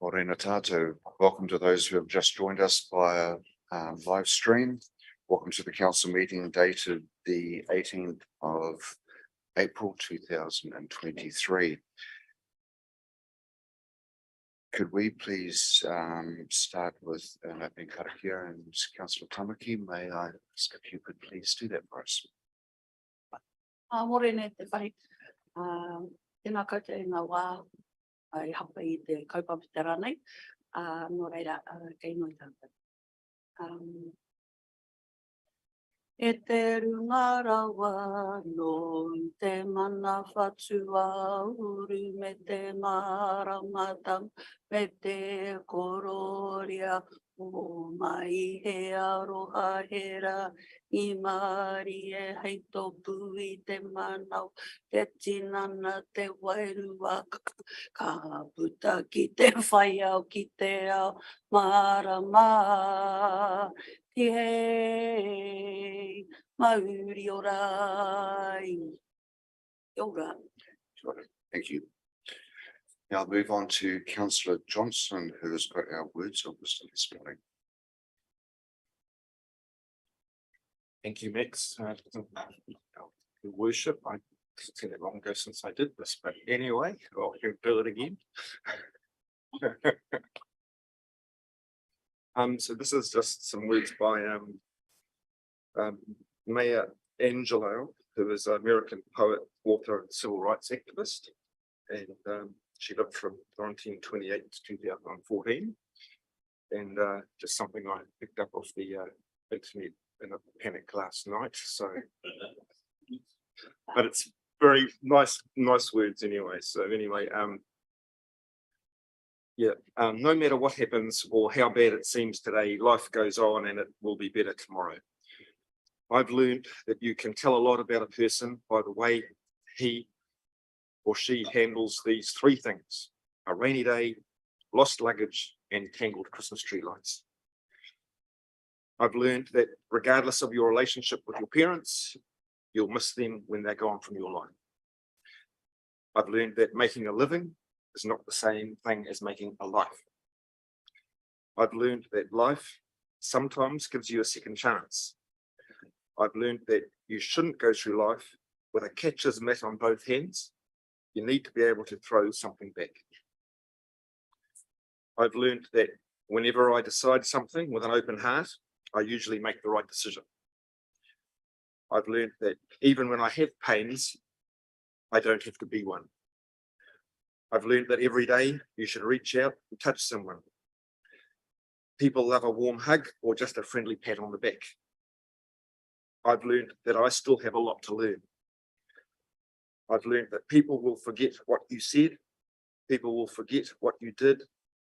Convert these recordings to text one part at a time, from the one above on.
Morena tātou. Welcome to those who have just joined us via live stream. Welcome to the council meeting dated the 18th of April 2023. Could we please start with an opening karakia, and Councillor Tamaki, may I ask if you could please do that for us? Morena te whai, tēnā koutou e ngā wā, ai hapa I te kaupapa ranei, nō reira kei noi tātou. E te runga rawa no te mana whatua uru me te marangatang me te kororia o mai he aroha hera I mari e hei topu I te manau te tinana te wairua ka puta ki te whai au ki te ao marama Ki hei mauri orai. Yoga. Thank you. Now I'll move on to Councillor Johnson, who has got our words of wisdom this morning. Thank you, Max. Your worship, I it's been long ago since I did this, but anyway, I'll do it again. So this is just some words by Maya Angelou, who is an American poet, author, and civil rights activist, and she lived from 1928 to 2014, and just something I picked up off the internet in a panic last night. So, but it's very nice words anyway. So anyway, no matter what happens or how bad it seems today, life goes on and it will be better tomorrow. I've learned that you can tell a lot about a person by the way he or she handles these three things: a rainy day, lost luggage, and tangled Christmas tree lights. I've learned that regardless of your relationship with your parents, you'll miss them when they're gone from your life. I've learned that making a living is not the same thing as making a life. I've learned that life sometimes gives you a second chance. I've learned that you shouldn't go through life with a catcher's mitt on both hands. You need to be able to throw something back. I've learned that whenever I decide something with an open heart, I usually make the right decision. I've learned that even when I have pains, I don't have to be one. I've learned that every day you should reach out and touch someone. People love a warm hug or just a friendly pat on the back. I've learned that I still have a lot to learn. I've learned that people will forget what you said, people will forget what you did,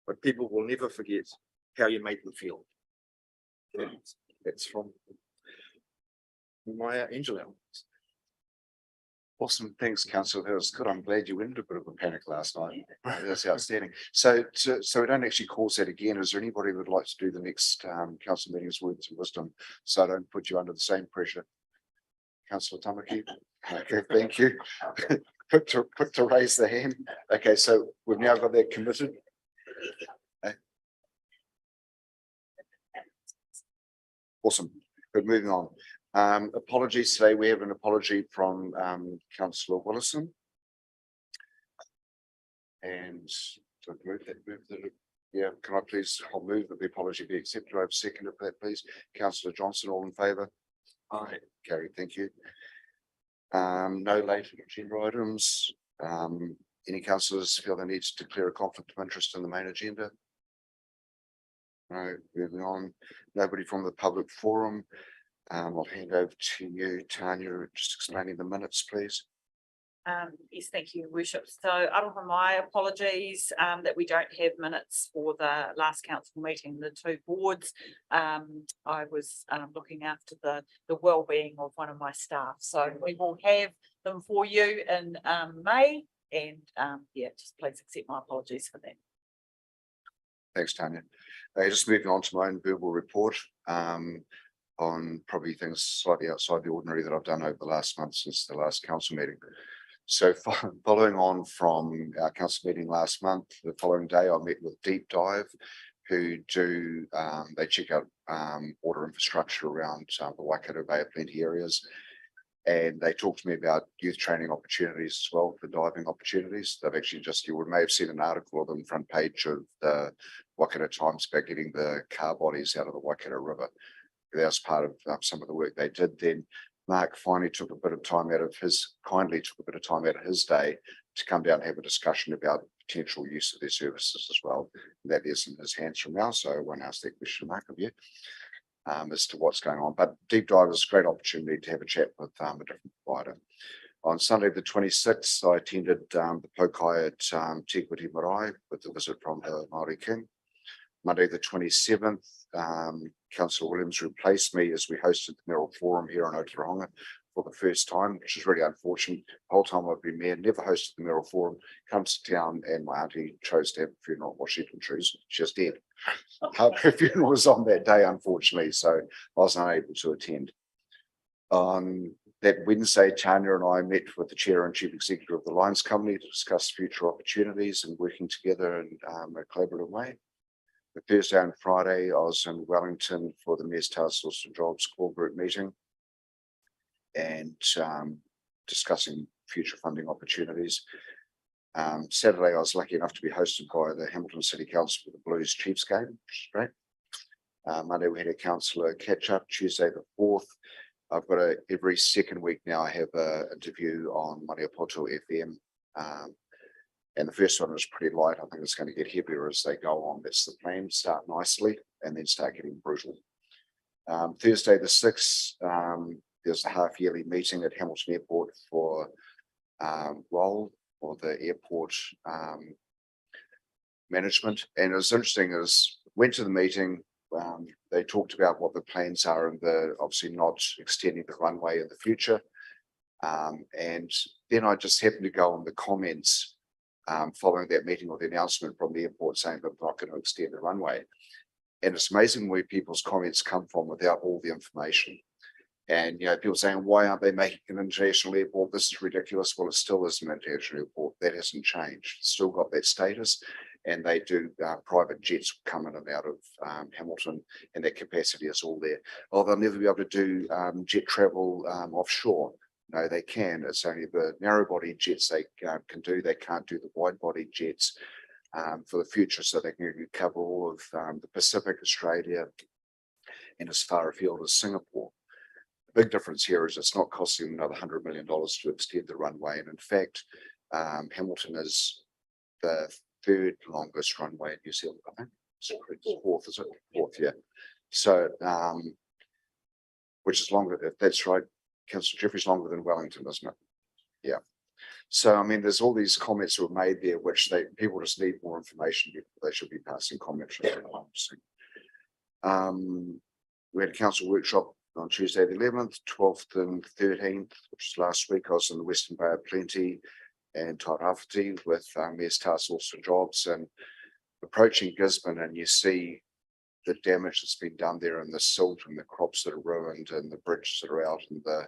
but people will never forget how you made them feel. That's from Maya Angelou. Awesome, thanks, Councillor. That was good. I'm glad you went into a bit of a panic last night. That's outstanding. So we don't actually cause that again. Is there anybody who would like to do the next council meeting's words of wisdom, so I don't put you under the same pressure? Councillor Tamaki. Okay, thank you. Quick to raise the hand. Okay, so we've now got that committed. Awesome. Good. Moving on. Apologies today. We have an apology from Councillor Willison. And to move that, yeah, can I please, I'll move that the apology be accepted. I have a second for that, please. Councillor Johnson, all in favour? Aye. Carried, thank you. No later agenda items. Any councillors feel they need to declare a conflict of interest in the main agenda? No, moving on. Nobody from the public forum. I'll hand over to you, Tanya, just explaining the minutes, please. Yes, thank you, Worship. So, Ōtorohanga, my apologies that we don't have minutes for the last council meeting, the two boards. I was looking after the well-being of one of my staff, so we will have them for you in May, and yeah, just please accept my apologies for that. Thanks, Tanya. Just moving on to my own verbal report on probably things slightly outside the ordinary that I've done over the last month since the last council meeting. So following on from our council meeting last month, the following day I met with Deep Dive, who do, they check out water infrastructure around the Waikato Bay of Plenty areas. And they talked to me about youth training opportunities as well for diving opportunities. They've actually just, you may have seen an article of them front page of the Waikato Times about getting the car bodies out of the Waikato River. That was part of some of the work they did then. Mark finally took a bit of time out of his, kindly took a bit of time out of his day to come down and have a discussion about potential use of their services as well. That is in his hands from now, so I won't ask that question, Mark, of you. As to what's going on. But Deep Dive is a great opportunity to have a chat with a different provider. On Sunday the 26th, I attended the Pokai at Te Kuiti Marae with a visit from the Māori King. Monday the 27th, Councillor Williams replaced me as we hosted the Mayoral Forum here in Ōtorohanga for the first time, which is really unfortunate. The whole time I've been mayor, never hosted the Mayoral Forum, come to town and my auntie chose to have a funeral. Well, she didn't choose, she's dead. Her funeral was on that day, unfortunately, so I was unable to attend. On that Wednesday, Tanya and I met with the chair and chief executive of the Lions Company to discuss future opportunities and working together in a collaborative way. The Thursday and Friday, I was in Wellington for the Mayor's Task Force of Jobs core group meeting and discussing future funding opportunities. Saturday, I was lucky enough to be hosted by the Hamilton City Council for the Blues Chiefs game, which is great. Monday, we had a councillor catch up. Tuesday, the 4th, I've got every second week now, I have an interview on Maniapoto FM. And the first one was pretty light. I think it's going to get heavier as they go on. That's the plan. Start nicely and then start getting brutal. Thursday, the 6th, there's a half yearly meeting at Hamilton Airport for role or the airport management. And it was interesting, is went to the meeting, they talked about what the plans are and the obviously not extending the runway in the future. And then I just happened to go on the comments following that meeting or the announcement from the airport saying that they're not going to extend the runway. And it's amazing where people's comments come from without all the information. And, you know, people saying, why aren't they making an international airport? This is ridiculous. Well, it still is an international airport. That hasn't changed. It's still got that status. And they do private jets come in and out of Hamilton, and that capacity is all there. Oh, they'll never be able to do jet travel offshore. No, they can. It's only the narrow body jets they can do. They can't do the wide body jets for the future, so they can cover all of the Pacific, Australia, and as far afield as Singapore. The big difference here is it's not costing another $100 million to extend the runway. And in fact, Hamilton is the 3rd longest runway in New Zealand, I think. So it's 4th, is it? 4th, yeah. So, which is longer, if that's right, Councillor Jeffrey's longer than Wellington, isn't it? Yeah. So, I mean, there's all these comments that were made there, which people just need more information. They should be passing comments. We had a council workshop on Tuesday the 11th, 12th and 13th, which is last week. I was in the Western Bay of Plenty and Tairāwhiti with Mayor's Task Force for Jobs and approaching Gisborne, and you see the damage that's been done there and the silt and the crops that are ruined and the bridges that are out and the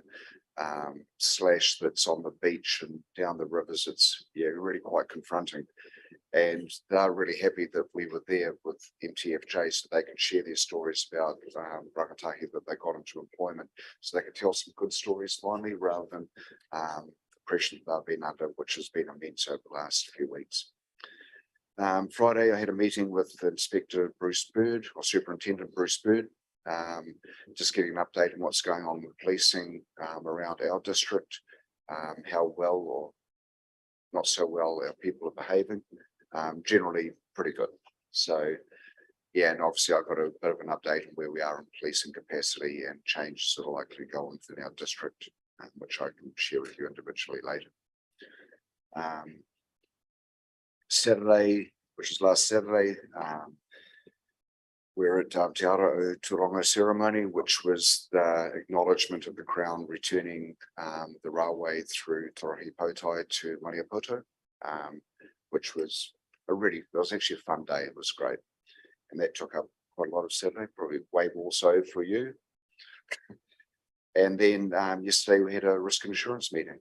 slash that's on the beach and down the rivers. It's really quite confronting. And they're really happy that we were there with MTFJ so they could share their stories about rangatahi that they got into employment, so they could tell some good stories finally rather than the pressure that they've been under, which has been immense over the last few weeks. Friday, I had a meeting with Inspector Bruce Bird, or Superintendent Bruce Bird, just getting an update on what's going on with policing around our district, how well or not so well our people are behaving. Generally pretty good. So, yeah, and obviously I've got a bit of an update on where we are in policing capacity and changes that are likely to go on within our district, which I can share with you individually later. Saturday, which is last Saturday, we're at Te Ōtorohanga ceremony, which was the acknowledgement of the Crown returning the railway through Torohi Potai to Maniapoto, which was it was actually a fun day. It was great. And that took up quite a lot of Saturday, probably way more so for you. And then yesterday we had a risk and assurance meeting.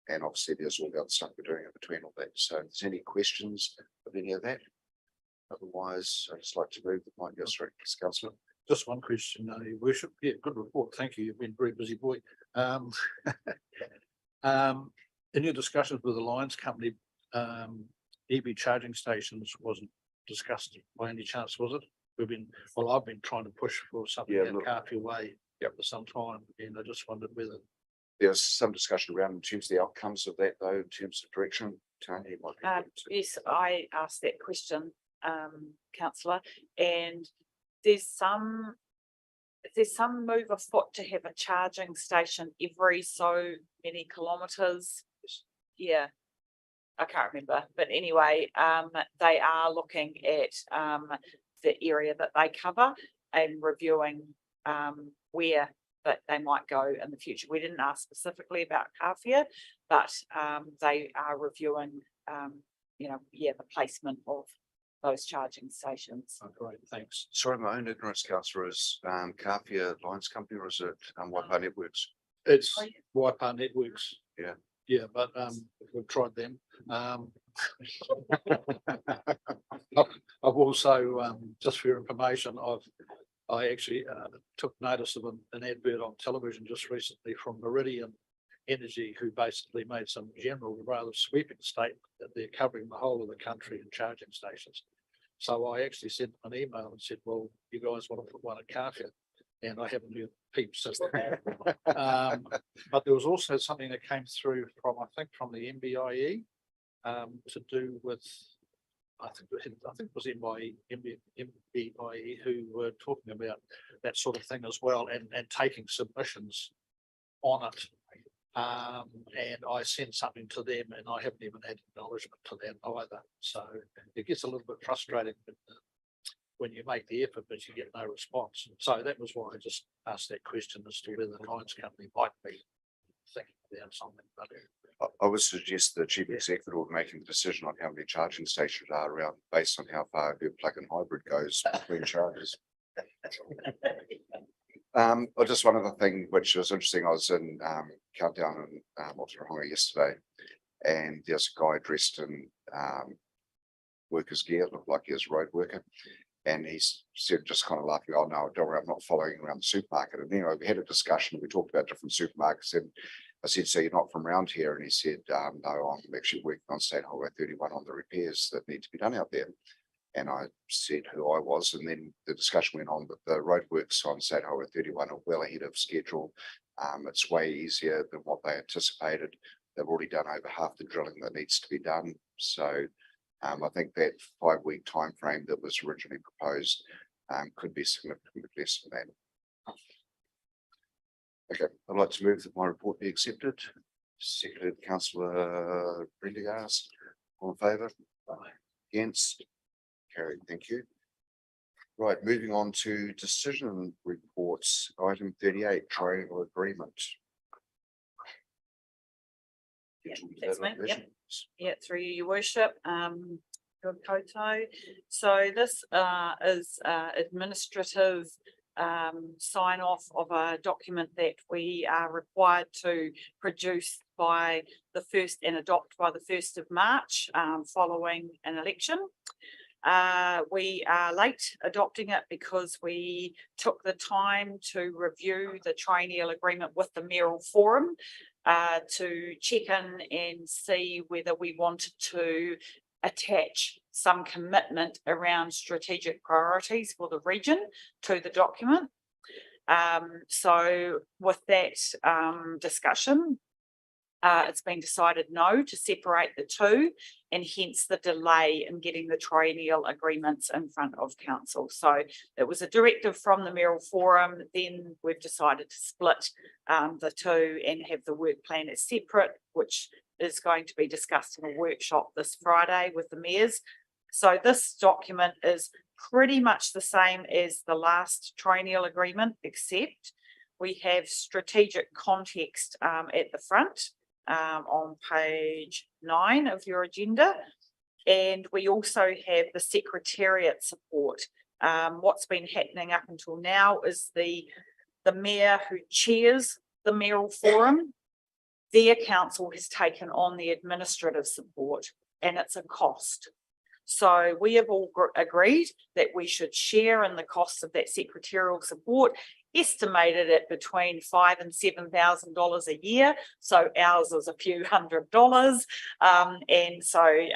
And obviously there's all the other stuff we're doing in between all that. So if there's any questions of any of that? Otherwise, I'd just like to move the point go straight to Councillor. Just one question, Your Worship. Yeah, good report. Thank you. You've been a very busy boy. In your discussions with the Lions Company, EV charging stations wasn't discussed by any chance, was it? I've been trying to push for something Yeah, at look. Carpio Way for some time, and I just wondered whether. There's some discussion around in terms of the outcomes of that though, in terms of direction. Tony, you might be able to- Yes, I asked that question, councillor, and there's some move afoot to have a charging station every so many kilometres. Yeah, I can't remember, but anyway, they are looking at the area that they cover and reviewing where that they might go in the future. We didn't ask specifically about Carpio, but they are reviewing, the placement of those charging stations. Oh, great, thanks. Sorry, my own ignorance, Councillor, is Carpio Lions Company or is it Waipa Networks? It's Oh, Waipa Networks. Yeah. Yeah, but we've tried them. I've also, just for your information, I actually took notice of an advert on television just recently from Meridian Energy, who basically made some general, rather sweeping statement that they're covering the whole of the country in charging stations. So I actually sent an email and said, well, you guys want to put one at Carpio? And I haven't heard peeps since. But there was also something that came through from, I think, from the MBIE to do with, I think it was MBIE who were talking about that sort of thing as well, and taking submissions on it. And I sent something to them and I haven't even had acknowledgement to that either. So it gets a little bit frustrating when you make the effort, but you get no response. So that was why I just asked that question as to whether the Lions Company might be thinking about something. But I would suggest the chief executive will be making the decision on how many charging stations are around based on how far her plug-in hybrid goes between chargers. Just one other thing which was interesting, I was in Countdown in Ōtorohanga yesterday, and there's a guy dressed in workers' gear, looked like he was a road worker, and he said, just kind of laughing, oh no, don't worry, I'm not following around the supermarket. And anyway, we had a discussion, we talked about different supermarkets, and I said, so you're not from around here? And he said, no, I'm actually working on State Highway 31 on the repairs that need to be done out there. And I said who I was, and then the discussion went on that the roadworks on State Highway 31 are well ahead of schedule. It's way easier than what they anticipated. They've already done over half the drilling that needs to be done. So I think that 5-week time frame that was originally proposed could be significantly less than that. Okay, I'd like to move that my report be accepted. Seconded, Councillor Prendergast. All in favour? Against? Carried, thank you. Right, moving on to decision reports, item 38, triangle agreement. Yeah, that's me, yep. Yeah, through you, Your Worship, good koto. So this is administrative sign off of a document that we are required to produce by the 1st and adopt by the 1st of March following an election. We are late adopting it because we took the time to review the triennial agreement with the mayoral forum to check in and see whether we wanted to attach some commitment around strategic priorities for the region to the document. So with that discussion, it's been decided no to separate the two, and hence the delay in getting the triennial agreements in front of council. So it was a directive from the mayoral forum, then we've decided to split the two and have the work plan as separate, which is going to be discussed in a workshop this Friday with the mayors. So this document is pretty much the same as the last triennial agreement, except we have strategic context at the front. On page 9 of your agenda, and we also have the secretariat support. What's been happening up until now is the mayor who chairs the mayoral forum their council has taken on the administrative support and it's a cost. So we have all agreed that we should share in the costs of that secretarial support, estimated at between $5,000 and $7,000 a year. So ours is a few $100s. And so,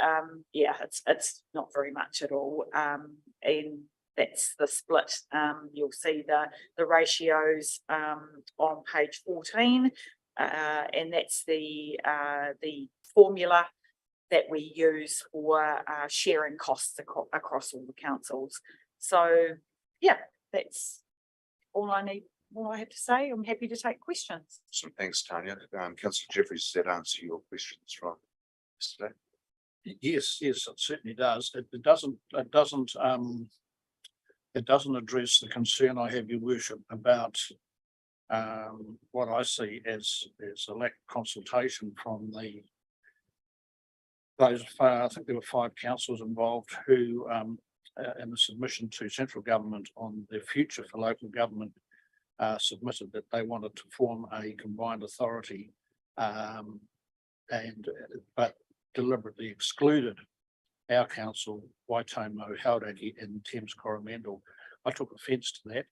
yeah, it's not very much at all. And that's the split. You'll see the ratios on page 14. And that's the formula that we use for sharing costs across all the councils. So yeah, that's all I need, all I have to say. I'm happy to take questions. So thanks, Tanya. Councillor Jeffries, does that answer your questions from yesterday? Yes, it certainly does. It doesn't address the concern I have, your worship, about what I see as a lack of consultation from those, I think there were 5 councils involved who, in the submission to central government on their future for local government, submitted that they wanted to form a combined authority, but deliberately excluded our council, Waitomo, Hauraki and Thames Coromandel. I took offence to that,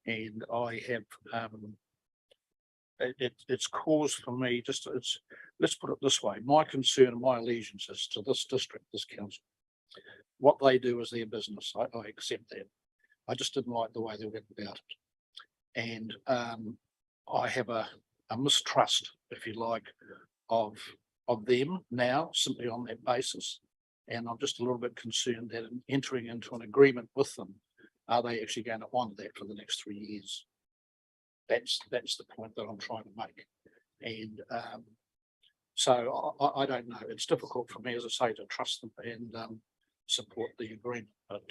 and I have it's cause for me let's put it this way. My concern and my allegiance is to this district, this council. What they do is their business. I accept that. I just didn't like the way they went about it. And I have a mistrust, if you like, of them now, simply on that basis. And I'm just a little bit concerned that in entering into an agreement with them, are they actually going to honour that for the next 3 years? That's the point that I'm trying to make. And so I don't know. It's difficult for me, as I say, to trust them and support the agreement, but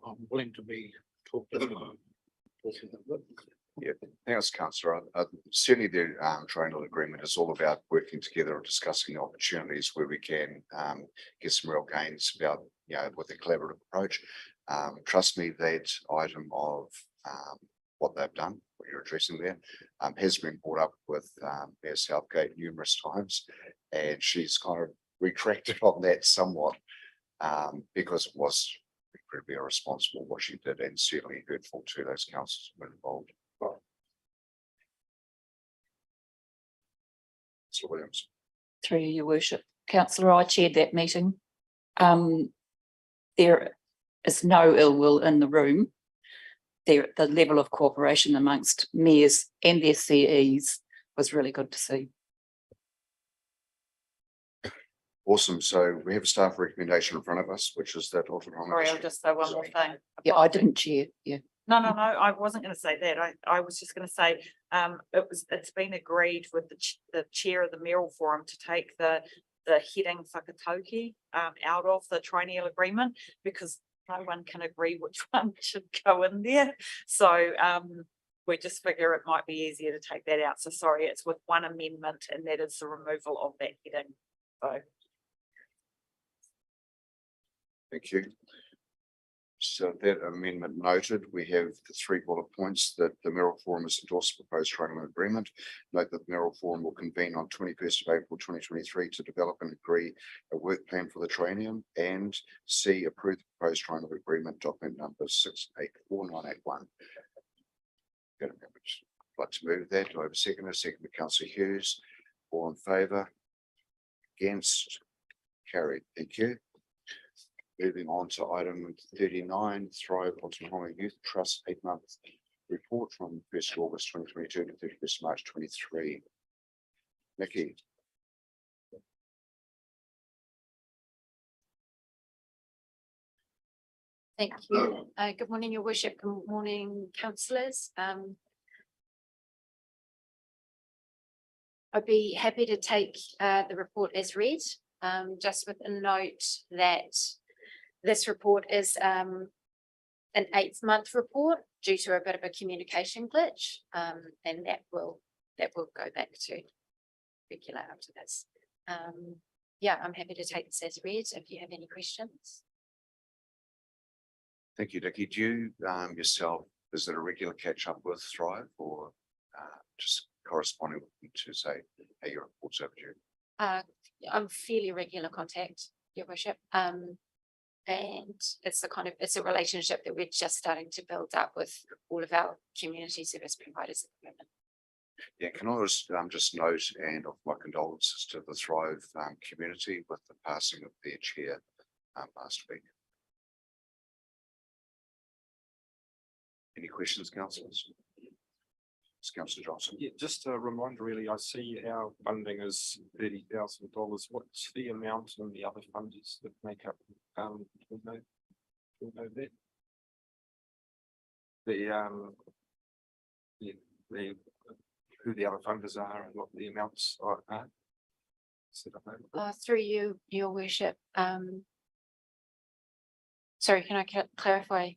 I'm willing to be talked to. Yeah, thanks, Councillor. Certainly the triennial agreement is all about working together and discussing the opportunities where we can get some real gains about, with a collaborative approach. Trust me, that item of what they've done, what you're addressing there, has been brought up with Mayor Southgate numerous times, and she's kind of retracted on that somewhat because it was incredibly irresponsible what she did, and certainly hurtful to those councils who were involved. Mr. Williams. Through your worship, councillor, I chaired that meeting. There is no ill will in the room. The level of cooperation amongst mayors and their CEs was really good to see. Awesome. So we have a staff recommendation in front of us, which is that Ōtorohanga. Sorry, I'll just say one more thing. Yeah, I didn't chair. Yeah. No, I wasn't going to say that. I was just going to say, it's been agreed with the chair of the mayoral forum to take the heading whakatauki out of the triennial agreement, because no one can agree which one should go in there. So we just figure it might be easier to take that out. So sorry, it's with one amendment, and that is the removal of that heading. So Thank you. So that amendment noted, we have the 3 bullet points that the mayoral forum has endorsed the proposed triennial agreement. Note that the mayoral forum will convene on 21st of April 2023 to develop and agree a work plan for the triennium, and C, approve the proposed triennial agreement, document number 684981. I'd like to move that. Do I have a second? A second to Councillor Hughes. All in favour? Against? Carried. Thank you. Moving on to item 39, Thrive Ōtorohanga Youth Trust 8-month report from 1st of August 2022 to 31st March 23. Nikki. Thank you. Good morning, your worship. Good morning, councillors. I'd be happy to take the report as read, just with a note that this report is an 8th-month report due to a bit of a communication glitch, and that will go back to regular after this. Yeah, I'm happy to take this as read if you have any questions. Thank you, Nikki. Do you yourself, is it a regular catch up with Thrive, or just corresponding with them to say your reports over to you. I'm fairly regular contact, Your Worship. And it's it's a relationship that we're just starting to build up with all of our community service providers at the moment. Yeah, can I just note and offer my condolences to the Thrive community with the passing of their chair last week. Any questions, councillors? Councillor Johnson. Yeah, just a reminder, really, I see our funding is $30,000. What's the amount and the other funders that make up, we know that? Who the other funders are and what the amounts are. Through you, Your Worship. Sorry, can I clarify,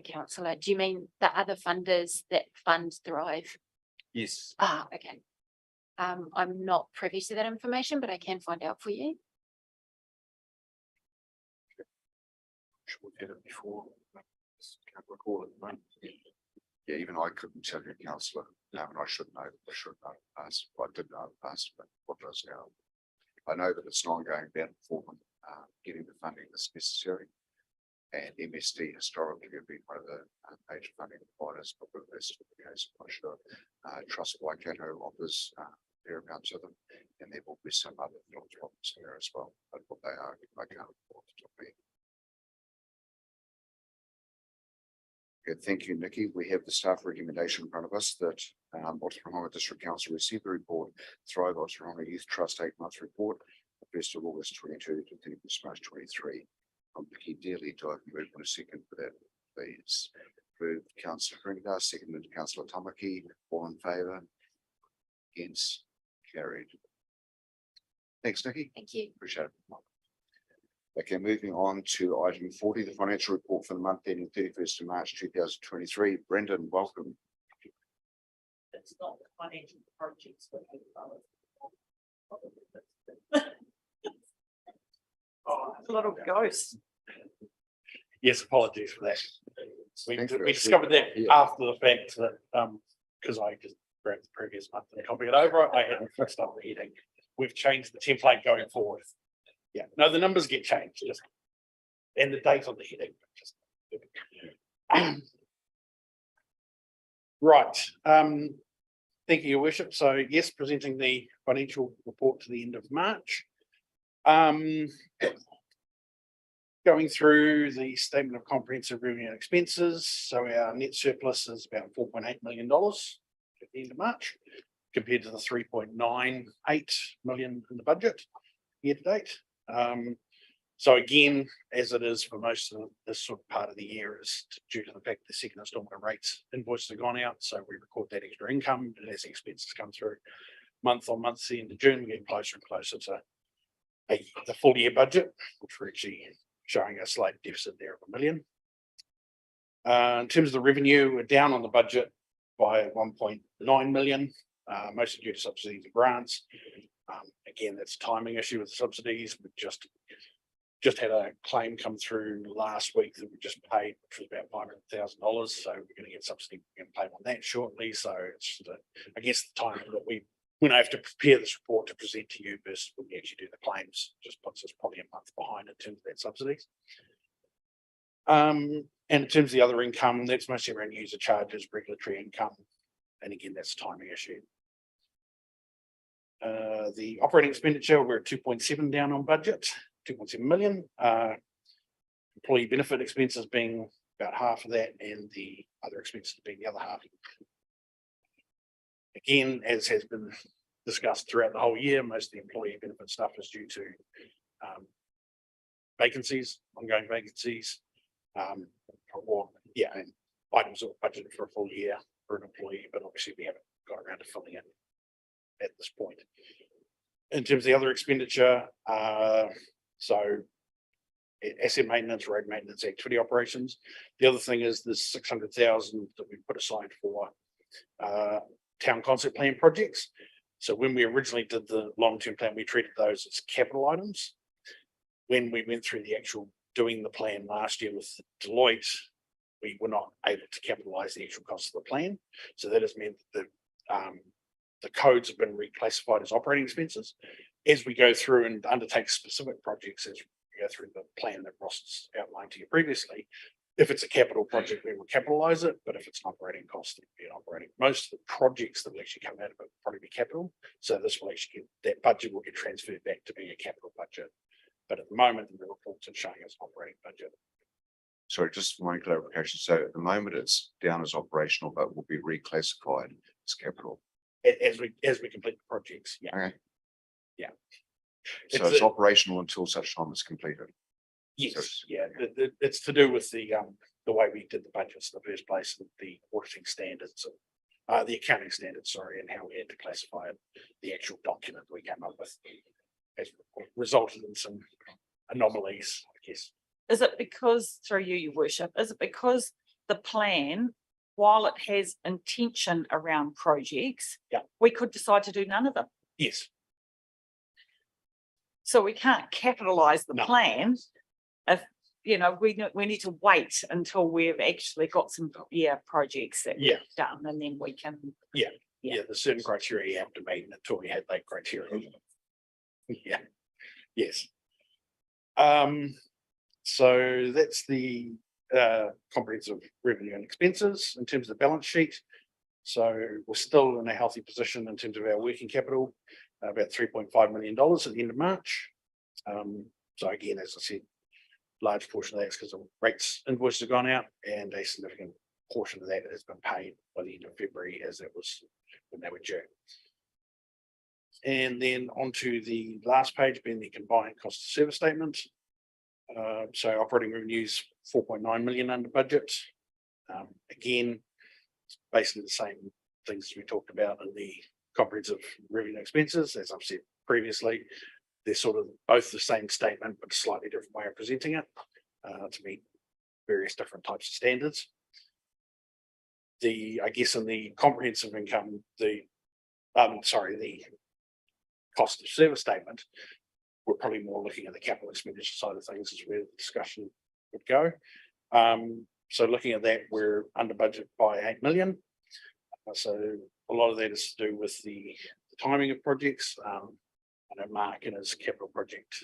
councillor? Do you mean the other funders that fund Thrive? Yes. Okay. I'm not privy to that information, but I can find out for you. Sure, we've had it before. Just can't recall it. Right? Yeah, even I couldn't tell you, councillor. No, and I should know. I should know in the past. I did know in the past, but what does now? I know that it's an ongoing battle for them, getting the funding that's necessary. And MSD historically have been one of the major funding providers, but with this the case, I'm not sure. Trust Waikato offers thereabouts to them, and there will be some other philanthropists there as well. But what they are, I can't afford to me. Good, thank you, Nikki. We have the staff recommendation in front of us that Ōtorohanga District Council received the report, Thrive Ōtorohanga Youth Trust 8-month report, 1st of August 22 to 31st March 23. I'm Nikki Daly. Do I move on a second for that, please? Moved Councillor Prendergast, seconded Councillor Tamaki. All in favour? Against? Carried. Thanks, Nikki. Thank you. Appreciate it. Okay, moving on to item 40, the financial report for the month ending 31st of March 2023. Brendan, welcome. It's not financial projects. Oh, a lot of ghosts. Yes, apologies for that. Thanks for We that. discovered that Yeah. after the fact that, because I just grabbed the previous month and copied it over, I hadn't fixed up the heading. We've changed the template going forward. Yeah, no, the numbers get changed, just, and the date on the heading. Just- Right, thank you, Your Worship. So yes, presenting the financial report to the end of March. Going through the statement of comprehensive revenue and expenses. So our net surplus is about $4.8 million at the end of March, compared to the 3.98 million in the budget year to date. So again, as it is for most of this sort of part of the year, is due to the fact the second installment rates invoices have gone out. So we record that extra income, and as the expenses come through month on month, the end of June, we get closer and closer to the full year budget, which we're actually showing a slight deficit there of $1 million. In terms of the revenue, we're down on the budget by 1.9 million, mostly due to subsidies and grants. Again, that's a timing issue with the subsidies. We just had a claim come through last week that we just paid, which was about $500,000. So we're going to get subsidy. We're going to pay on that shortly. So it's just I guess the time that when I have to prepare this report to present to you versus when we actually do the claims, just puts us probably a month behind in terms of that subsidies. And in terms of the other income, that's mostly around user charges, regulatory income. And again, that's a timing issue. The operating expenditure, we're at 2.7 down on budget, 2.7 million. Employee benefit expenses being about half of that, and the other expenses being the other half. Again, as has been discussed throughout the whole year, most of the employee benefit stuff is due to vacancies, ongoing vacancies, and items that were budgeted for a full year for an employee, but obviously we haven't got around to filling it at this point. In terms of the other expenditure, so asset maintenance, road maintenance, activity operations. The other thing is there's 600,000 that we put aside for town concept plan projects. So when we originally did the long-term plan, we treated those as capital items. When we went through the actual doing the plan last year with Deloitte, we were not able to capitalize the actual cost of the plan. So that has meant that the codes have been reclassified as operating expenses. As we go through and undertake specific projects, as we go through the plan that Ross outlined to you previously, if it's a capital project, we will capitalize it, but if it's an operating cost, it'll be an operating. Most of the projects that will actually come out of it will probably be capital. So this will actually get, that budget will get transferred back to being a capital budget. But at the moment, the reports are showing as an operating budget. Sorry, just for my clarification. So at the moment it's down as operational, but will be reclassified as capital. As we complete the projects, yeah. Okay. Yeah. So it's operational until such time it's completed. Yes, yeah, it's to do with the way we did the budgets in the first place, the auditing standards, the accounting standards, sorry, and how we had to classify it, the actual document we came up with has resulted in some anomalies, I guess. Is it because, through you, your worship, is it because the plan, while it has intention around projects, Yeah. we could decide to do none of them? Yes, So we can't capitalize the No. plan. If, you know, we need to wait until we've actually got some, projects that Yeah. we've done, and then we can. yeah, there's certain criteria you have to meet until we had that criteria. Yeah, yes. So that's the comprehensive revenue and expenses in terms of the balance sheet. So we're still in a healthy position in terms of our working capital, about $3.5 million at the end of March. So again, as I said, large portion of that's because the rates invoices have gone out, and a significant portion of that has been paid by the end of February, as that was when they were due. And then onto the last page being the combined cost of service statement. So operating revenues 4.9 million under budget. Again, it's basically the same things we talked about in the comprehensive revenue expenses. As I've said previously, they're sort of both the same statement, but a slightly different way of presenting it to meet various different types of standards. I guess in the comprehensive income, the cost of service statement, we're probably more looking at the capital expenditure side of things, is where the discussion would go. So looking at that, we're under budget by 8 million. So a lot of that is to do with the timing of projects. I know Mark in his capital project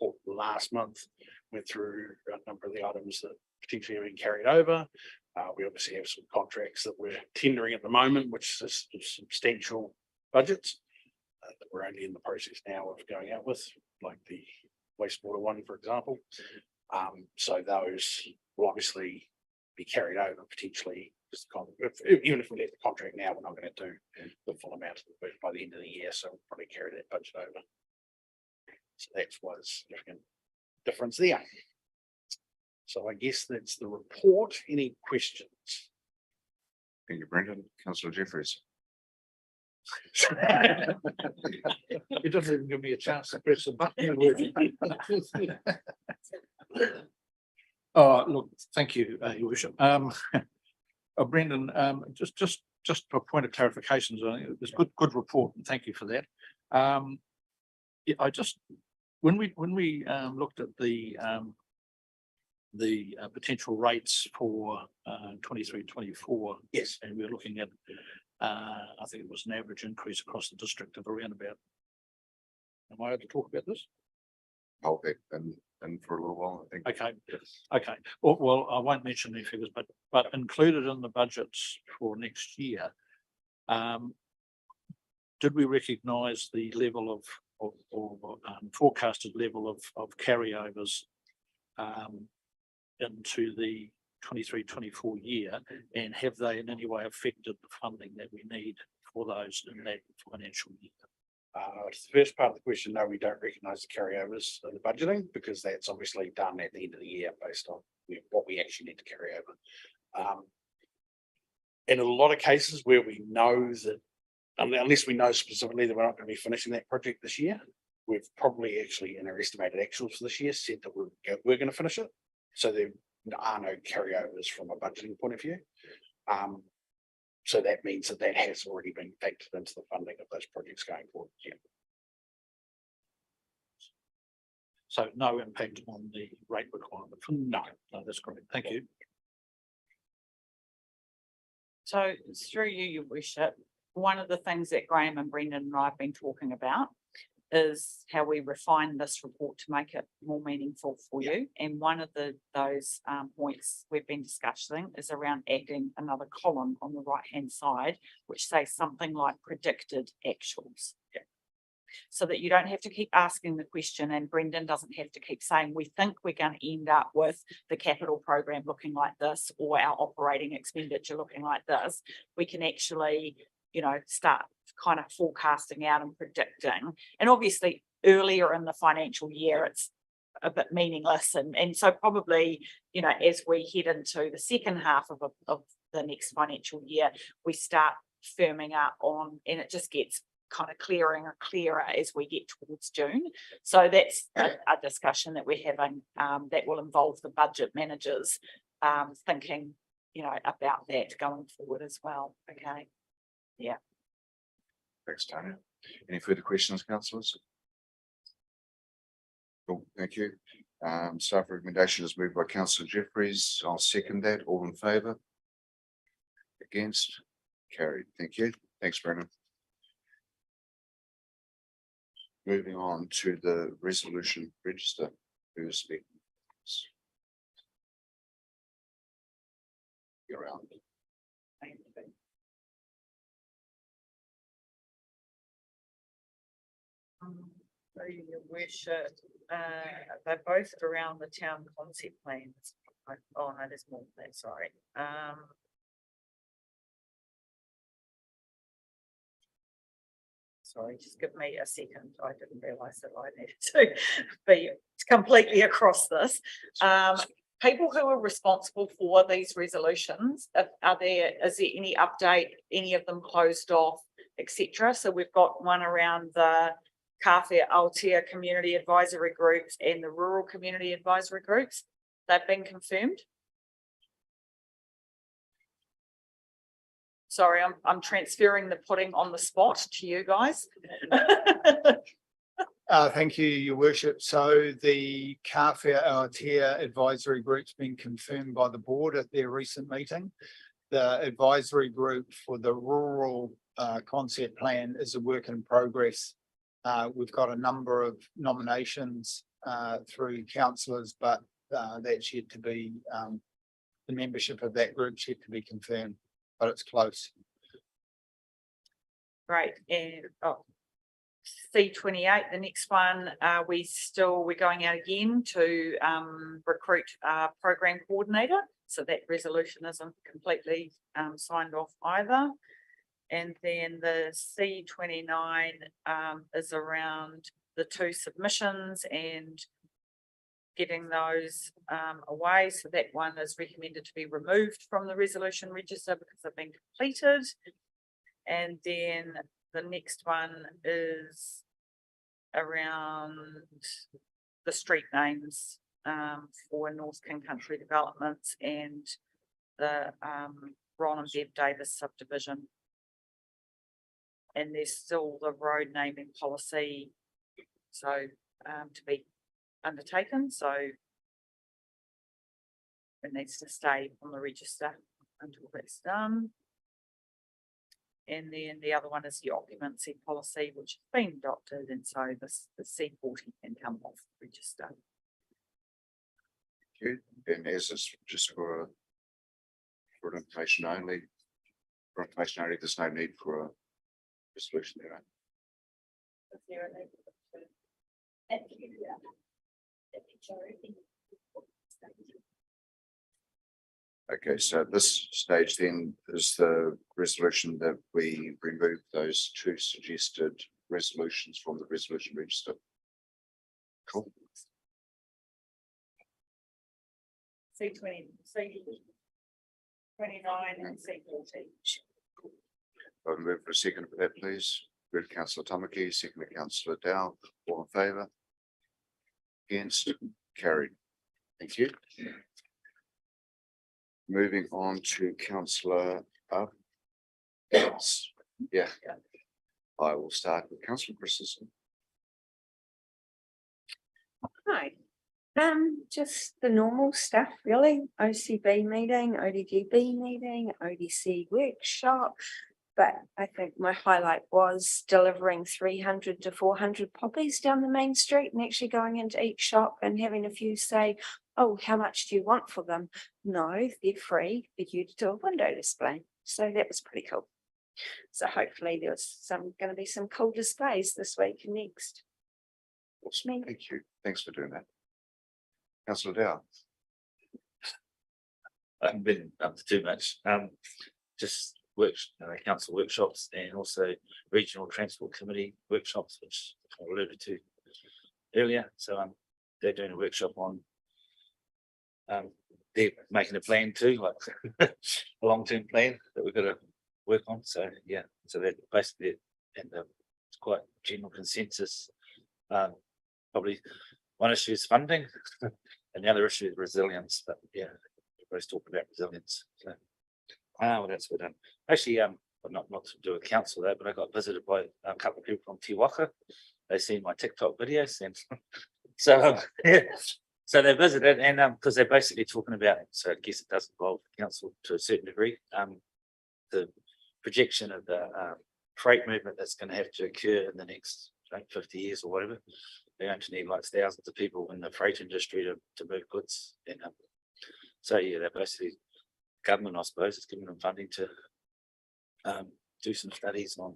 report last month went through a number of the items that potentially have been carried over. We obviously have some contracts that we're tendering at the moment, which is substantial budgets that we're only in the process now of going out with, like the wastewater one, for example. So those will obviously be carried over potentially. Even if we let the contract now, we're not going to do the full amount of the work by the end of the year, so we'll probably carry that budget over. So that's why there's a significant difference there. So I guess that's the report. Any questions? Thank you, Brendan. Councillor Jeffries. You doesn't even give me a chance to press the button. Oh, look, thank you, Your Worship. Brendan, just for a point of clarification, it's good report, and thank you for that. I just, when we looked at the potential rates for 23-24. Yes. And we were looking at, I think it was an average increase across the district of around about. Am I able to talk about this? Hold that and for a little while, I think. Okay, okay. Well, I won't mention any figures, but included in the budgets for next year, did we recognise the level of forecasted level of carryovers into the 23-24 year, and have they in any way affected the funding that we need for those in that financial year? To the first part of the question, no, we don't recognise the carryovers in the budgeting, because that's obviously done at the end of the year based on what we actually need to carry over. In a lot of cases where we know that, unless we know specifically that we're not going to be finishing that project this year, we've probably actually in our estimated actuals for this year said that we're going to finish it. So there are no carryovers from a budgeting point of view. So that means that has already been factored into the funding of those projects going forward. Yeah. So no impact on the rate requirement? No, that's great. Thank you. So through you, Your Worship, one of the things that Graham and Brendan and I have been talking about is how we refine this report to make it more meaningful for you. And one of those points we've been discussing is around adding another column on the right-hand side, which says something like predicted actuals. So that you don't have to keep asking the question, and Brendan doesn't have to keep saying, we think we're going to end up with the capital program looking like this, or our operating expenditure looking like this. We can actually, start kind of forecasting out and predicting. And obviously earlier in the financial year, it's a bit meaningless. And so probably, as we head into the second half of the next financial year, we start firming up on, and it just gets kind of clearer and clearer as we get towards June. So that's a discussion that we're having that will involve the budget managers thinking, about that going forward as well. Okay. Yeah. Thanks, Tanya. Any further questions, councillors? Cool, thank you. Staff recommendation is moved by councillor Jeffries. I'll second that. All in favour? Against? Carried. Thank you. Thanks, Brendan. Moving on to the resolution register. Who's speaking? You're around. Your worship, they're both around the town concept plans. Oh no, there's more than that, sorry. Sorry, just give me a second. I didn't realise that I needed to be completely across this. People who are responsible for these resolutions, is there any update, any of them closed off, etc.? So we've got one around the Kāwhia Aotea community advisory groups and the rural community advisory groups. They've been confirmed. Sorry, I'm transferring the putting on the spot to you guys. Thank you, Your Worship. So the Kāwhia Aotea advisory group's been confirmed by the board at their recent meeting. The advisory group for the rural concept plan is a work in progress. We've got a number of nominations through councillors, but that's yet to be, the membership of that group's yet to be confirmed, but it's close. Great. And C28, the next one, we're going out again to recruit a program coordinator. So that resolution isn't completely signed off either. And then the C29 is around the 2 submissions and getting those away. So that one is recommended to be removed from the resolution register because they've been completed. And then the next one is around the street names for North King Country Developments and the Ron and Bev Davis subdivision. And there's still the road naming policy, so to be undertaken. So it needs to stay on the register until that's done. And then the other one is the occupancy policy, which has been adopted, and so the C40 can come off the register. Thank you. And as it's just for information only, there's no need for a resolution there. Okay, so at this stage then is the resolution that we remove those 2 suggested resolutions from the resolution register. Cool. C20, C29 and C40. I'll move for a second for that, please. Moved councillor Tamaki, second councillor Dow. All in favour? Against? Carried. Thank you. Moving on to councillor yeah. I will start with councillor Christensen. Hi, just the normal stuff really. OCB meeting, ODGB meeting, ODC workshop, But I think my highlight was delivering 300 to 400 poppies down the main street and actually going into each shop and having a few say, oh, how much do you want for them? No, they're free for you to do a window display. So that was pretty cool. So hopefully there's going to be some cool displays this week and next. Watch me. Thank you. Thanks for doing that. Councillor Dow. I haven't been up to too much, just council workshops and also regional transport committee workshops, which I alluded to earlier. So they're doing a workshop on they're making a plan too, like a long-term plan that we've got to work on. So yeah, so they're basically and it's quite general consensus. Probably one issue is funding and the other issue is resilience, but yeah, everybody's talking about resilience. So what else we've done? Actually, not to do with council there, but I got visited by a couple of people from Te Waka. They seen my TikTok videos and so yeah. So they visited and because they're basically talking about, so I guess it does involve the council to a certain degree, the projection of the freight movement that's going to have to occur in the next 50 years or whatever. They're going to need like thousands of people in the freight industry to move goods. And so yeah, they're basically government, I suppose, is giving them funding to do some studies on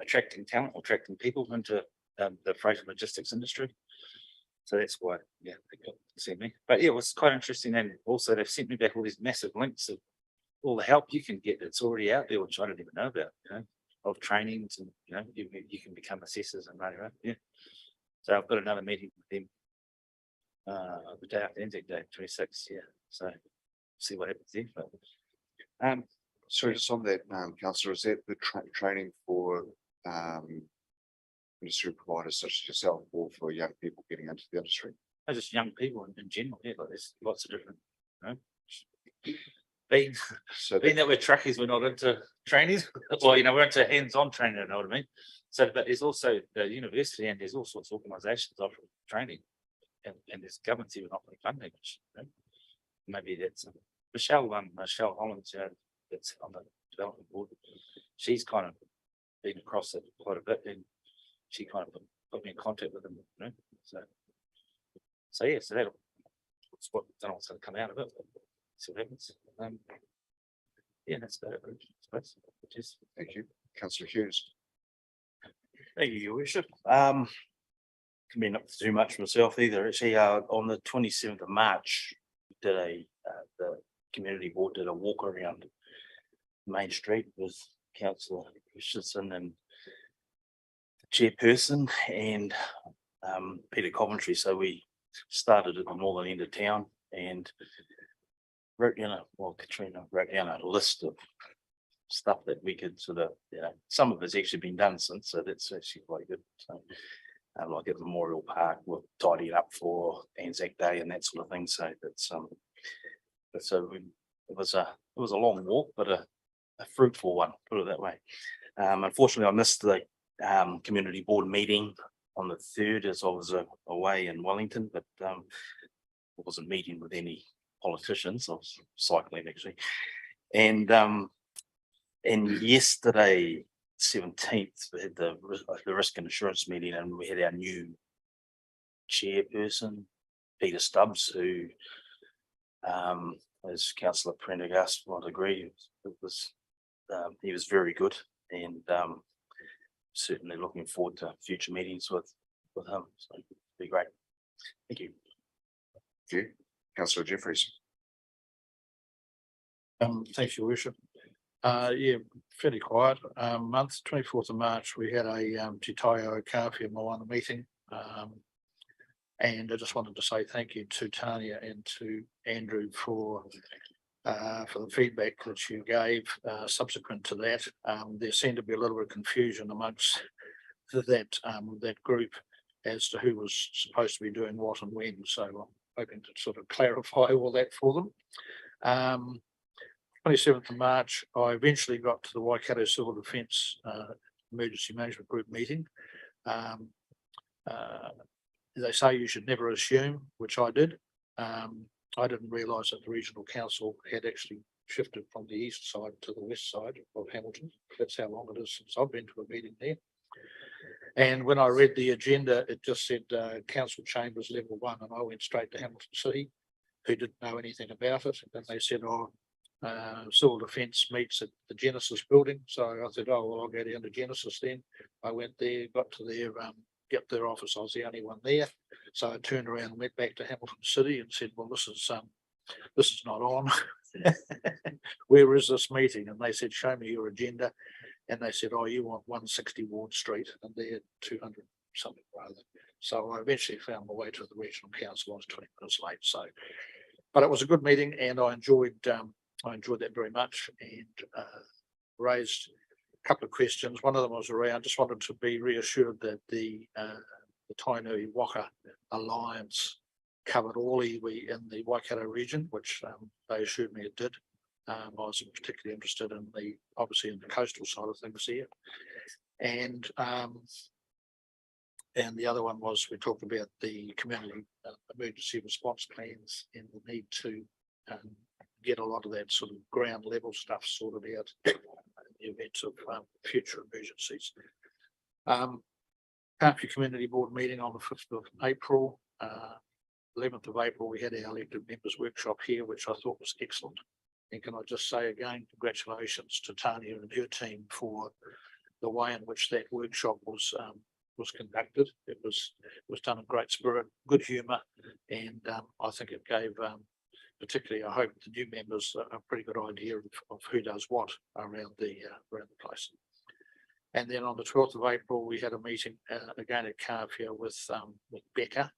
attracting talent, attracting people into the freight and logistics industry. So that's why, yeah, they got to see me. But yeah, it was quite interesting. And also they've sent me back all these massive links of all the help you can get that's already out there, which I didn't even know about, you know, of trainings and, you know, you can become assessors and run around. Yeah. So I've got another meeting with them the day after Anzac Day, 26. Yeah. So see what happens there. But, So just on that, councillor, is that the training for industry providers such as yourself or for young people getting into the industry? just young people in general. Yeah, like there's lots of different, you know, being So that we're truckies, we're not into training. Well, you know, we're into hands-on training, you know what I mean? So, but there's also the university and there's all sorts of organisations offering training and there's governments even offering funding, which, you know, maybe that's Michelle Hollins, you know, that's on the development board. She's kind of been across it quite a bit and she kind of put me in contact with them, you know, so yeah, so that'll, I don't know what's going to come out of it, but see what happens. Yeah, that's about it, I suppose. thank you. Councillor Hughes. Thank you, Your Worship. Can be not too much myself either. Actually, on the 27th of March, we did the community board did a walk around Main Street with Councillor Christensen and the chairperson and Peter Coventry. So we started at the northern end of town and wrote down Katrina wrote down a list of stuff that we could sort of, you know, some of it's actually been done since, so that's actually quite good. So like at Memorial Park, we'll tidy it up for Anzac Day and that sort of thing. So that's it was a long walk, but a fruitful one, put it that way. Unfortunately, I missed the community board meeting on the 3rd as I was away in Wellington, but I wasn't meeting with any politicians. I was cycling actually, and yesterday 17th we had the risk and assurance meeting, and we had our new chairperson Peter Stubbs, who as Councillor Prendergast would agree, he was very good, and certainly looking forward to future meetings with him. So it'd be great. Thank you. Thank you. Councillor Jeffries. Thanks, Your Worship. Yeah, fairly quiet month. 24th of March, we had a Te Taio Kawhia Moana meeting. And I just wanted to say thank you to Tanya and to Andrew for the feedback that you gave subsequent to that. There seemed to be a little bit of confusion amongst that group as to who was supposed to be doing what and when. So I'm hoping to sort of clarify all that for them. 27th of March, I eventually got to the Waikato Civil Defence Emergency Management Group meeting. They say you should never assume, which I did. I didn't realise that the regional council had actually shifted from the east side to the west side of Hamilton. That's how long it is since I've been to a meeting there. And when I read the agenda, it just said council chambers level 1, and I went straight to Hamilton City, who didn't know anything about it. And they said, civil defence meets at the Genesis building. So I said, oh, well, I'll go down to Genesis then. I went there, got to their office. I was the only one there. So I turned around and went back to Hamilton City and said, well, this is not on. Where is this meeting? And they said, show me your agenda. And they said, oh, you want 160 Ward Street, and they're 200 something rather. So I eventually found my way to the regional council. I was 20 minutes late. So, but it was a good meeting, and I enjoyed that very much, and raised a couple of questions. One of them was around, just wanted to be reassured that the Tainui Waka Alliance covered all iwi in the Waikato region, which they assured me it did. I was particularly interested in obviously in the coastal side of things here. And the other one was, we talked about the community emergency response plans and the need to get a lot of that sort of ground level stuff sorted out in the event of future emergencies. Country Community Board meeting on the 5th of April. 11th of April, we had our elected members workshop here, which I thought was excellent. And can I just say again, congratulations to Tanya and her team for the way in which that workshop was conducted. It was done in great spirit, good humour, and I think it gave, particularly I hope the new members, a pretty good idea of who does what around the place. And then on the 12th of April, we had a meeting again at Kāwhia with Becca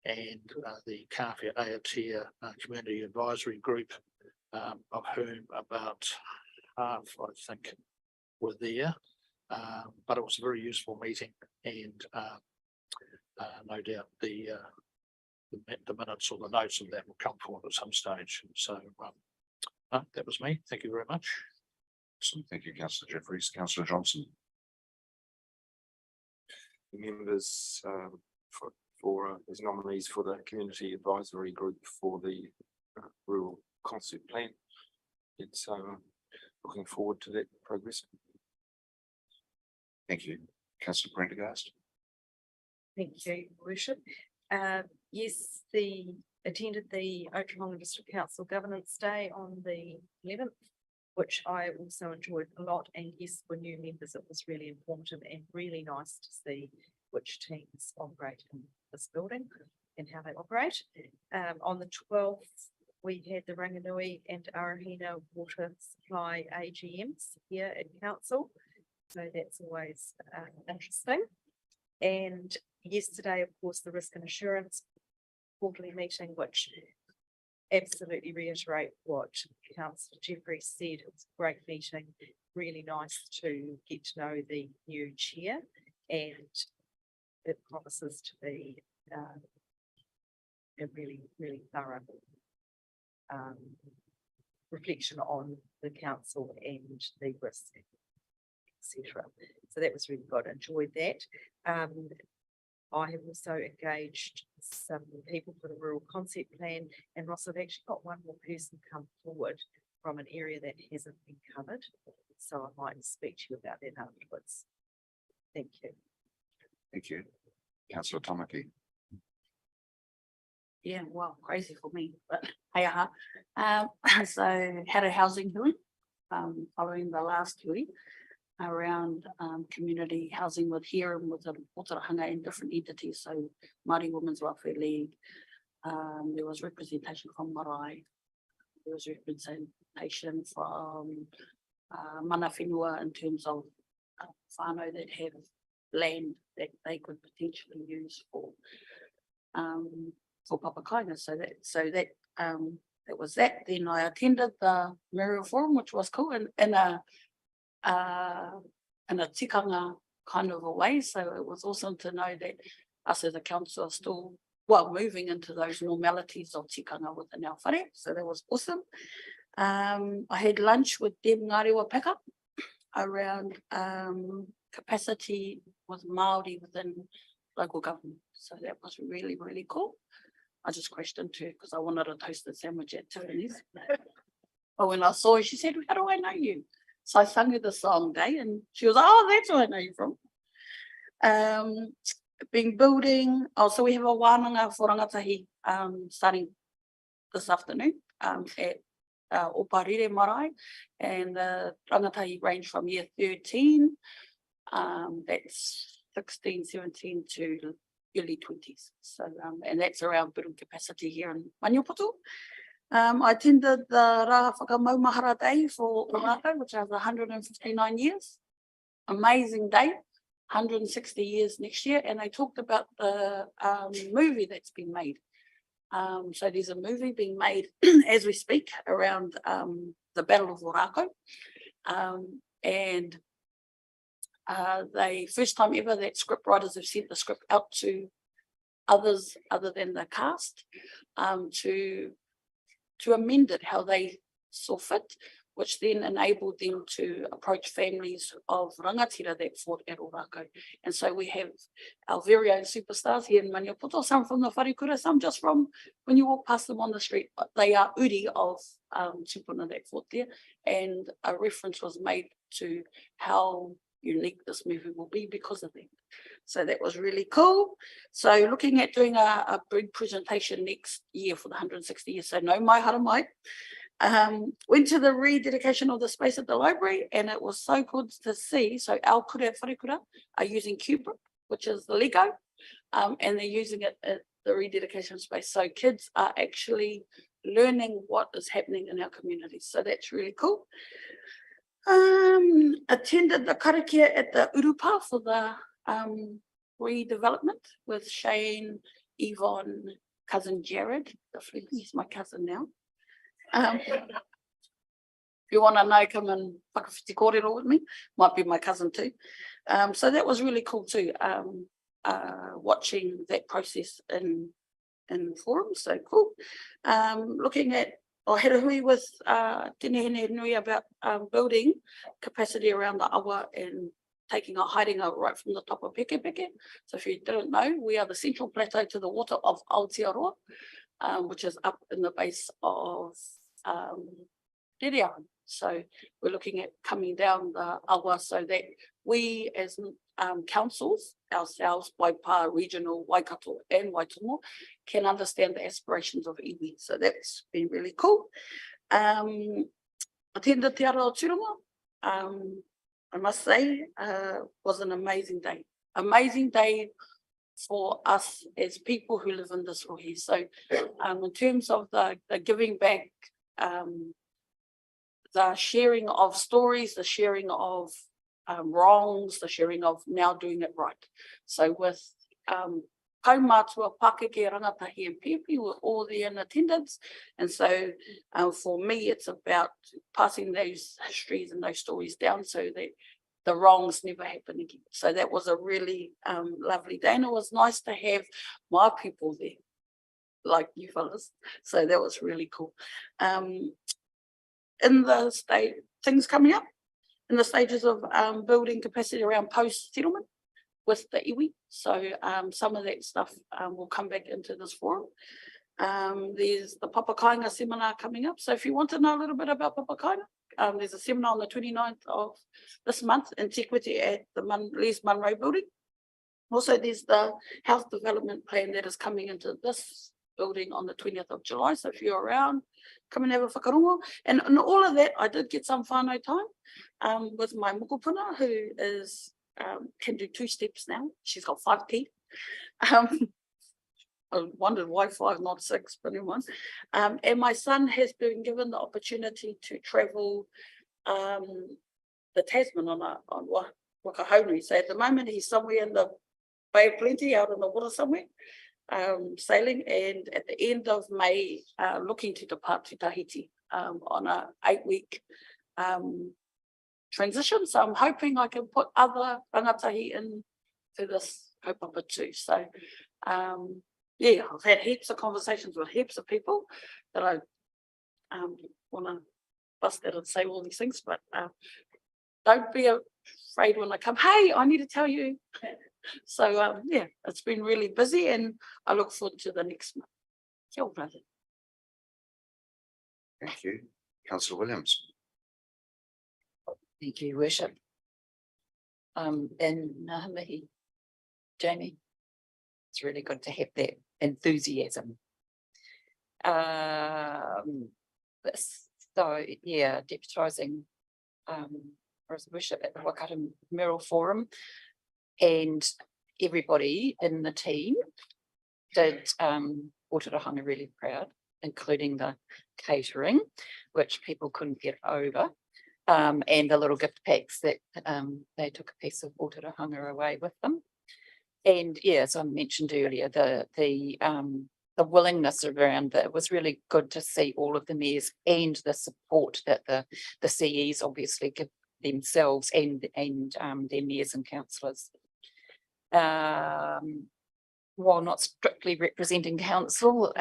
and the Kāwhia Aotea Community Advisory Group, of whom about half, I think, were there. But it was a very useful meeting, and no doubt the minutes or the notes of that will come forward at some stage. So that was me. Thank you very much. Thank you, Councillor Jeffries. Councillor Johnson. The members for as nominees for the Community Advisory Group for the Rural Concept Plan. It's looking forward to that progress. Thank you. Councillor Prendergast. Thank you, Worship. Yes, attended the Ōtorohanga District Council Governance Day on the 11th, which I also enjoyed a lot. And yes, for new members, it was really informative and really nice to see which teams operate in this building and how they operate. On the 12th, we had the Ranganui and Arahina Water Supply AGMs here at Council. So that's always interesting. And yesterday, of course, the Risk and Assurance quarterly meeting, which absolutely reiterate what Councillor Jeffries said. It was a great meeting, really nice to get to know the new chair, and it promises to be a really, really thorough reflection on the council and the risk, etc. So that was really good. Enjoyed that. I have also engaged some people for the rural concept plan, and Ross, I've actually got one more person come forward from an area that hasn't been covered. So I might speak to you about that afterwards. Thank you. Thank you. Councillor Tamaki. Yeah, well, crazy for me, but hey, so had a housing hearing, following the last hearing around community housing with here and with the Ōtorohanga and different entities. So Māori Women's Welfare League, there was representation from Marae, there was representation from mana whenua in terms of whānau that have land that they could potentially use for papakainga. So that it was that. Then I attended the Mayoral Forum, which was cool, in a tikanga kind of a way. So it was awesome to know that us as a council are still, well, moving into those normalities of tikanga within our whare. So that was awesome. I had lunch with Deb Ngārewa Peka around capacity with Māori within local government. So that was really, really cool. I just questioned her because I wanted a toasted sandwich at Tiffany's. But when I saw her, she said, how do I know you? So I sung her the song day and she was, oh, that's where I know you from. Been building, so we have a wānanga for rangatahi starting this afternoon at Ōparire Marae, and the rangatahi range from year 13, that's 16, 17 to early 20s. So, and that's around building capacity here in Maniapoto. I attended the Rā Whakamaumahara Day for Ōrākau, which has 159 years. Amazing day. 160 years next year, and they talked about the movie that's been made. So there's a movie being made as we speak around the Battle of Ōrākau, and they first time ever that script writers have sent the script out to others other than the cast to amend it how they saw fit, which then enabled them to approach families of rangatira that fought at Ōrākau. And so we have our very own superstars here in Maniapoto, some from the wharekura, some just from when you walk past them on the street, but they are uri of tupuna that fought there. And a reference was made to how unique this movie will be because of them. So that was really cool. So looking at doing a big presentation next year for the 160 years. So no mai hara mai. Went to the rededication of the space at the library, and it was so good to see. So our kura wharekura are using Cuba, which is the Lego, and they're using it at the rededication space. So kids are actually learning what is happening in our communities. So that's really cool. Attended the karakia at the Urupa for the redevelopment with Shane, Yvonne, cousin Jared. He's my cousin now. If you want to know, come and whakawhiti kōrero with me. Might be my cousin too. So that was really cool too. Watching that process in forums, so cool. Looking at had hui with Tinehene Nui about building capacity around the awa and taking a hiding out right from the top of Peke Peke. So if you didn't know, we are the central plateau to the water of Aotearoa, which is up in the base of Ririaran. So we're looking at coming down the awa so that we as councils, ourselves, Waipa, Regional, Waikato and Waitonga, can understand the aspirations of iwi. So that's been really cool. Attended Te Ara o Turunga. I must say, was an amazing day. Amazing day for us as people who live in this rohi. So in terms of the giving back, the sharing of stories, the sharing of wrongs, the sharing of now doing it right. So with kaumātua, Pakeke, Rangatahi and Pipi were all there in attendance. And so for me, it's about passing those histories and those stories down so that the wrongs never happen again. So that was a really lovely day. And it was nice to have my people there, like you fellas. So that was really cool. In the state, things coming up, in the stages of building capacity around post-settlement with the iwi. So some of that stuff will come back into this forum. There's the Papakainga seminar coming up. So if you want to know a little bit about Papakainga, there's a seminar on the 29th of this month in Te Kuiti at the Lees Munro building. Also, there's the health development plan that is coming into this building on the 20th of July. So if you're around, come and have a whakarongo. And in all of that, I did get some whānau time with my mokopuna, who is can do 2 steps now. She's got 5 teeth. I wondered why 5, not 6, but anyway. And my son has been given the opportunity to travel the Tasman on Wakahaunui. So at the moment, he's somewhere in the Bay of Plenty, out in the water somewhere, sailing. And at the end of May, looking to depart to Tahiti on a 8-week transition. So I'm hoping I can put other rangatahi in to this kaupapa too. So yeah, I've had heaps of conversations with heaps of people that I want to bust out and say all these things, but don't be afraid when I come, hey, I need to tell you. So yeah, it's been really busy and I look forward to the next month. Kia ora. Thank you. Councillor Williams. Thank you, Your Worship. And Ngāmihi, Jamie, it's really good to have that enthusiasm. So, yeah, deputising His Worship at the Waikato Mural Forum, and everybody in the team did Ōtorohanga really proud, including the catering, which people couldn't get over. And the little gift packs that they took a piece of Ōtorohanga away with them. And yeah, as I mentioned earlier, the willingness around that, it was really good to see all of the mayors and the support that the CEs obviously give themselves and their mayors and councillors. While not strictly representing council,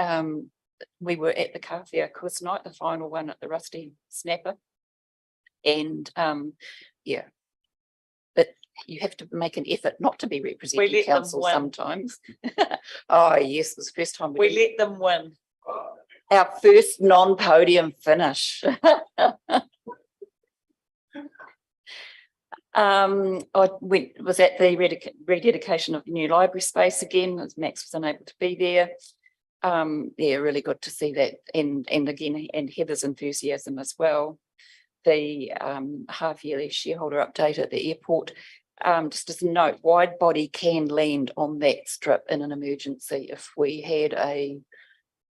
we were at the Kawhia quiz night, the final one at the Rusty Snapper. And yeah, but you have to make an effort not to be representing let them council win. sometimes. Oh yes, it was the first time We let them win. our first non-podium finish. I was at the rededication of the new library space again, as Max was unable to be there. Yeah, really good to see that, and again, and Heather's enthusiasm as well. The half-yearly shareholder update at the airport. Just as a note, wide body can land on that strip in an emergency. If we had a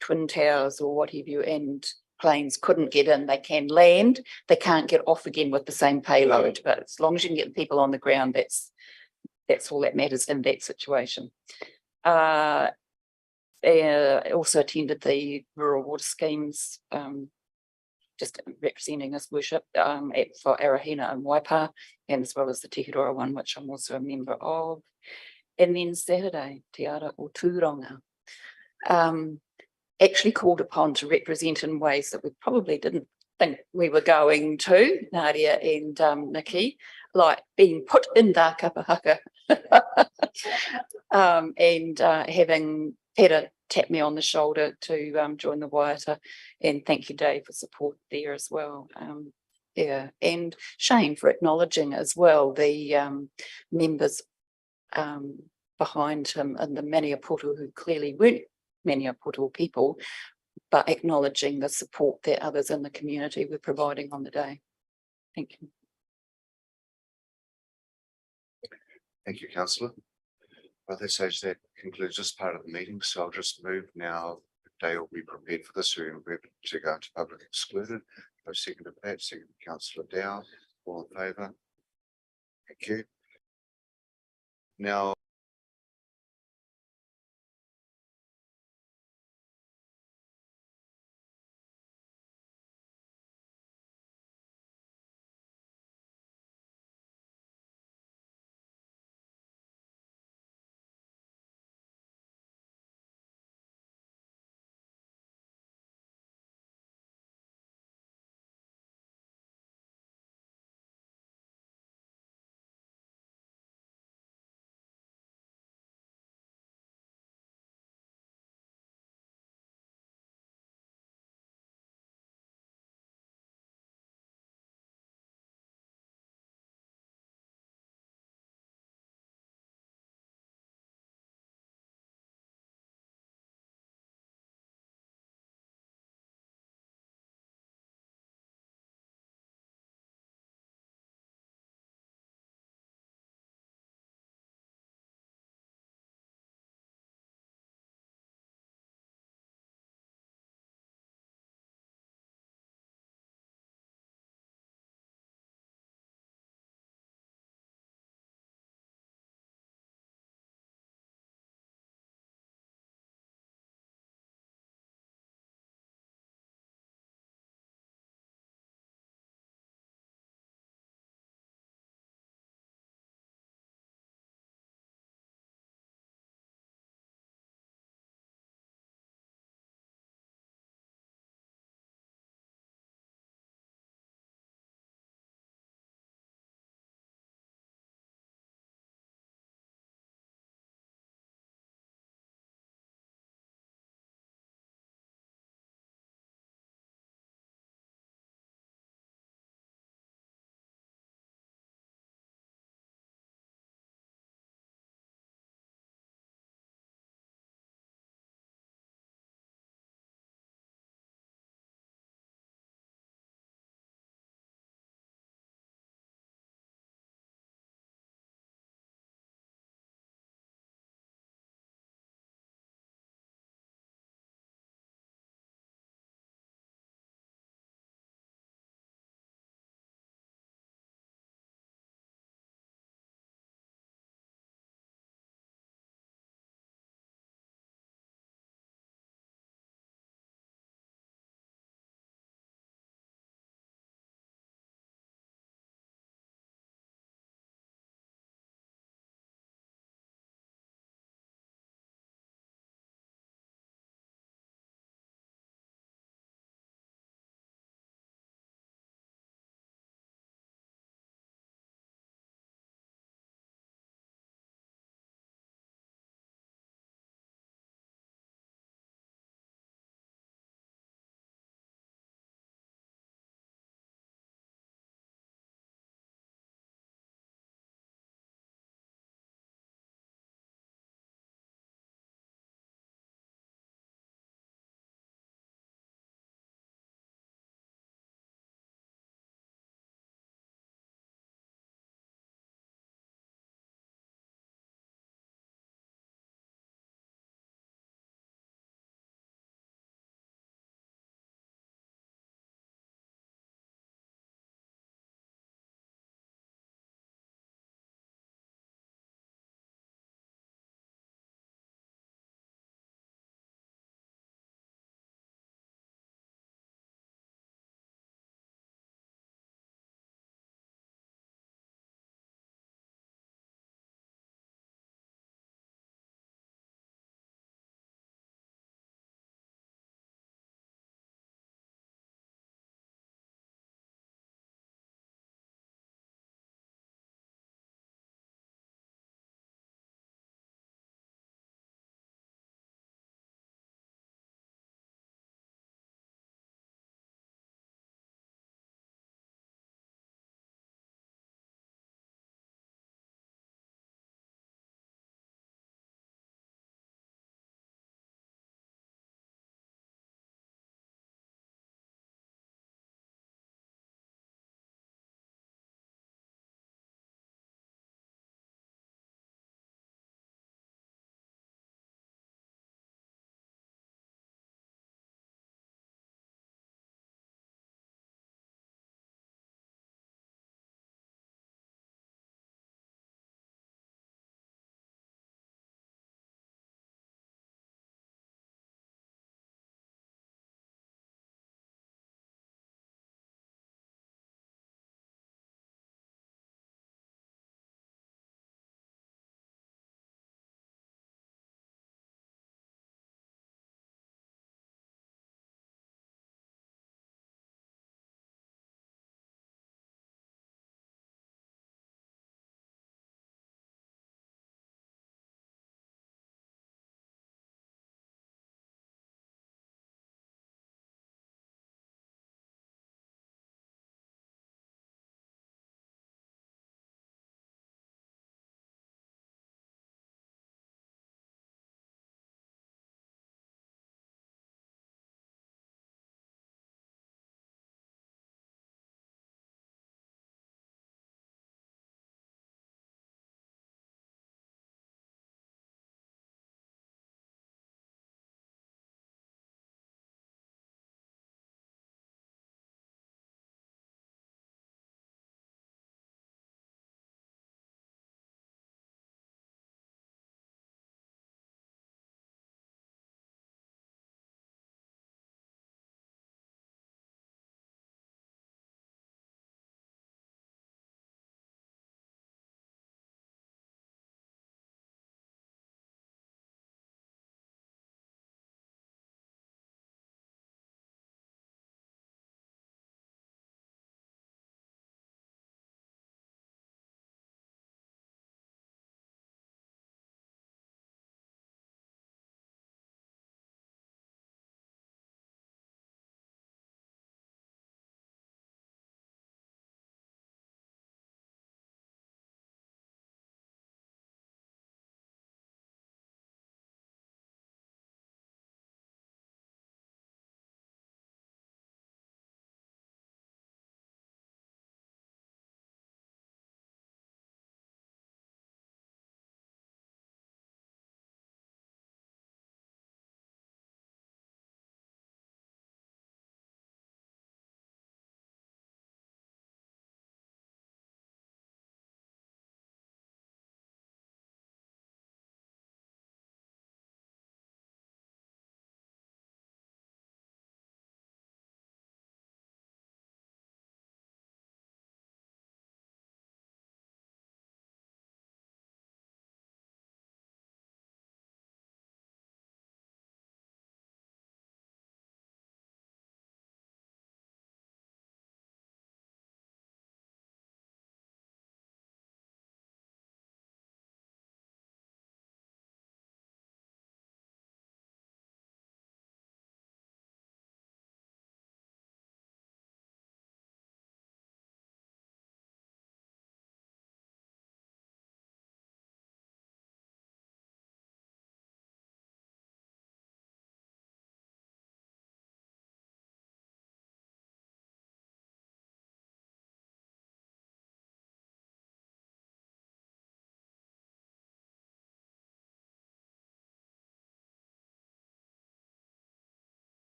Twin Towers or what have you, and planes couldn't get in, they can land. They can't get off again with the same payload, but as long as you can get people on the ground, that's all that matters in that situation. I also attended the rural water schemes, just representing His Worship for Arahina and Waipa, and as well as the Tihirora one, which I'm also a member of. And then Saturday, Te Ara Ōtorohanga, actually called upon to represent in ways that we probably didn't think we were going to, Nadia and Nikki, like being put in the kapahaka and having Peter tap me on the shoulder to join the Waiata, and thank you, Dave, for support there as well. Yeah, and Shane for acknowledging as well the members behind him and the Maniapoto who clearly weren't Maniapoto people, but acknowledging the support that others in the community were providing on the day. Thank you. Thank you, councillor. Well, at this stage, that concludes this part of the meeting, so I'll just move now. Day will be prepared for this, we're to go into public excluded. I second that, second councillor Dow, all in favour. Thank you. Now,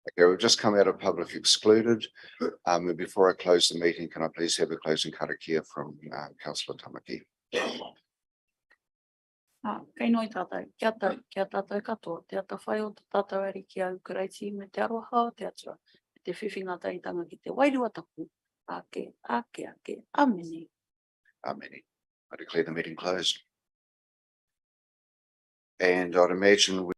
Okay, we've just come out of public excluded. And before I close the meeting, can I please have a closing karakia from councillor Tamaki? Kei noi tātou, kia tātou katoa, te ata whai o te tātou ari ki au kreiti me te aroha o te atua, me te whiwhinga taitanga ki te wairua taku, ake, amene. Amen. I declare the meeting closed. And I'd imagine